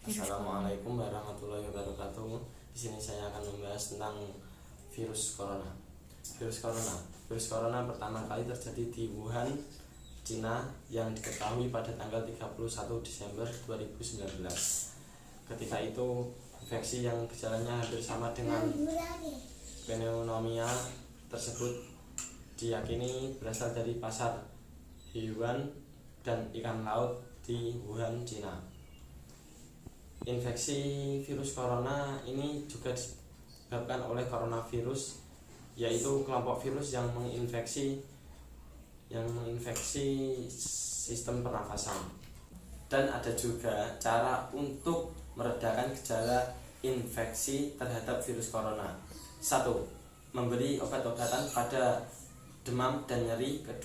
Assalamualaikum warahmatullahi wabarakatuh. Di sini saya akan membahas tentang virus corona. Virus corona pertama kali terjadi di Wuhan, Cina yang diketahui pada tanggal 31 Desember 2019. Ketika itu infeksi yang gejalanya hampir sama dengan pneumonia tersebut diyakini berasal dari pasar hewan dan ikan laut di Wuhan, Cina. Infeksi virus corona ini juga disebabkan oleh coronavirus, yaitu kelompok virus yang menginfeksi sistem pernafasan. Dan ada juga cara untuk meredakan gejala infeksi terhadap virus corona. 1. Memberi obat-obatan pada demam dan nyeri. 2.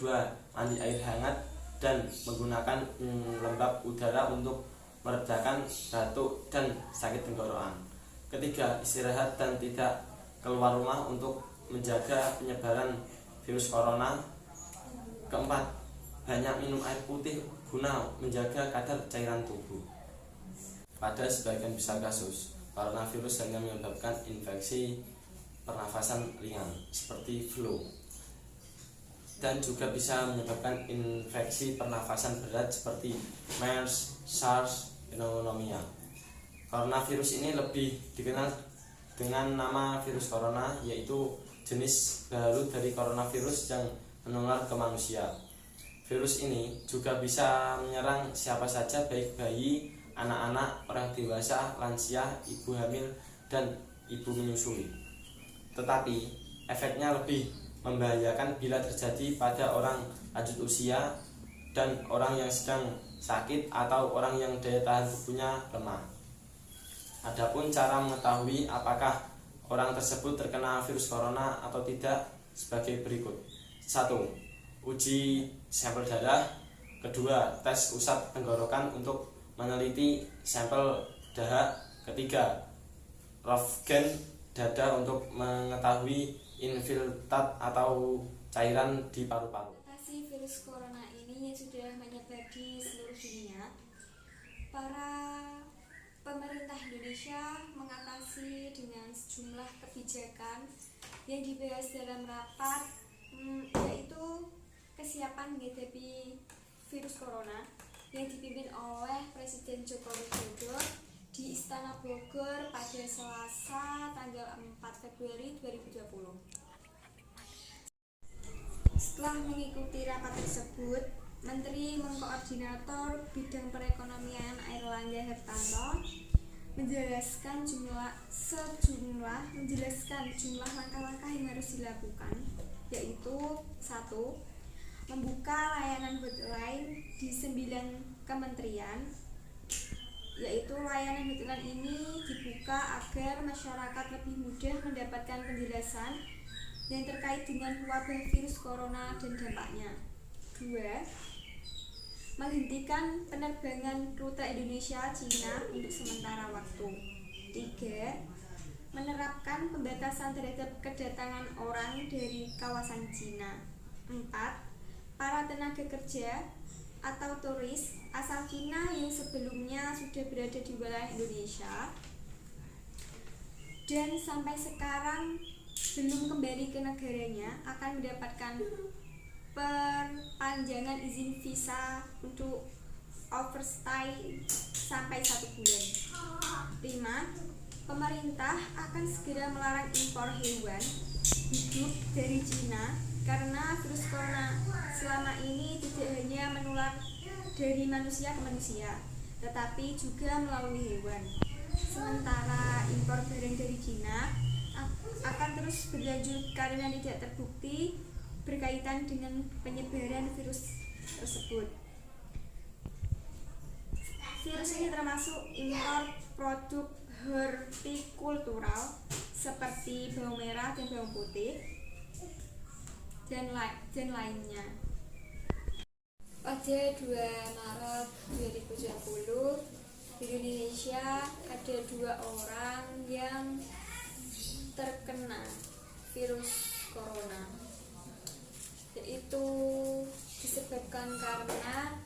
Mandi air hangat dan menggunakan lembab udara untuk meredakan batuk dan sakit tenggorokan. 3. Istirahat dan tidak keluar rumah untuk menjaga penyebaran virus corona. 4. Banyak minum air putih guna menjaga kadar cairan tubuh. Pada sebagian besar kasus, coronavirus hanya menyebabkan infeksi pernafasan ringan seperti flu, dan juga bisa menyebabkan infeksi pernafasan berat seperti MERS, SARS, pneumonia. Coronavirus ini lebih dikenal dengan nama virus corona, yaitu jenis baru dari coronavirus yang menular ke manusia. Virus ini juga bisa menyerang siapa saja, baik bayi, anak-anak, orang dewasa, lansia, ibu hamil, dan ibu menyusui. Tetapi efeknya lebih membahayakan bila terjadi pada orang lanjut usia dan orang yang sedang sakit atau orang yang daya tahan tubuhnya lemah. Adapun cara mengetahui apakah orang tersebut terkena virus corona atau tidak sebagai berikut. 1. Uji sampel darah. 2. Tes usap tenggorokan untuk meneliti sampel dahak. 3. Röntgen dada untuk mengetahui infiltrat atau cairan di paru-paru. Mengatasi virus corona ini yang sudah menyebar di seluruh dunia, para pemerintah Indonesia mengatasi dengan sejumlah kebijakan yang dibahas dalam rapat, yaitu kesiapan menghadapi virus corona yang dipimpin oleh Presiden Joko Widodo di Istana Bogor pada Selasa tanggal 4 Februari 2020. Setelah mengikuti rapat tersebut, Menteri Koordinator Bidang Perekonomian Airlangga Hartarto menjelaskan jumlah langkah-langkah yang harus dilakukan, yaitu 1. Membuka layanan hotline di 9 kementerian, yaitu layanan hotline ini dibuka agar masyarakat lebih mudah mendapatkan penjelasan yang terkait dengan wabah virus corona dan dampaknya. 2. Menghentikan penerbangan rute Indonesia-Cina untuk sementara waktu. 3. Menerapkan pembatasan terhadap kedatangan orang dari kawasan Cina. 4. Para tenaga kerja atau turis asal Cina yang sebelumnya sudah berada di wilayah Indonesia dan sampai sekarang belum kembali ke negaranya akan mendapatkan perpanjangan izin visa untuk overstay sampai 1 bulan. 5. Pemerintah akan segera melarang impor hewan hidup dari Cina karena virus corona selama ini tidak hanya menular dari manusia ke manusia, tetapi juga melalui hewan. Sementara impor barang dari Cina akan terus berlanjut karena tidak terbukti berkaitan dengan penyebaran virus tersebut. Virus ini termasuk impor produk hortikultural seperti bawang merah dan bawang putih dan lainnya. Pada 2 Maret 2020 di Indonesia ada 2 orang yang terkena virus corona, yaitu disebabkan karena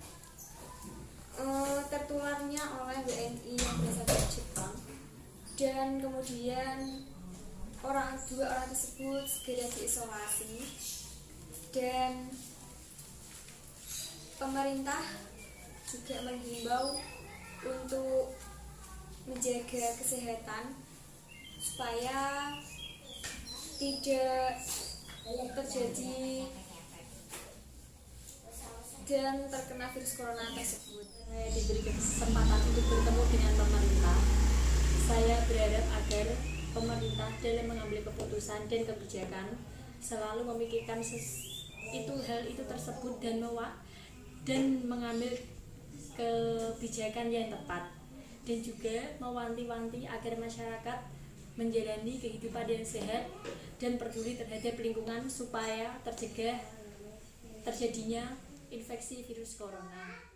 tertularnya semuanya oleh WNI yang berasal dari Jepang, dan kemudian dua orang tersebut segera diisolasi, dan pemerintah juga menghimbau untuk menjaga kesehatan supaya tidak terjadi dan terkena virus corona tersebut. Saya diberi kesempatan untuk bertemu dengan pemerintah. Saya berharap agar pemerintah dalam mengambil keputusan dan kebijakan selalu memikirkan hal itu tersebut dan mengambil kebijakan yang tepat, dan juga mewanti-wanti agar masyarakat menjalani kehidupan yang sehat dan peduli terhadap lingkungan supaya tercegah terjadinya infeksi virus corona.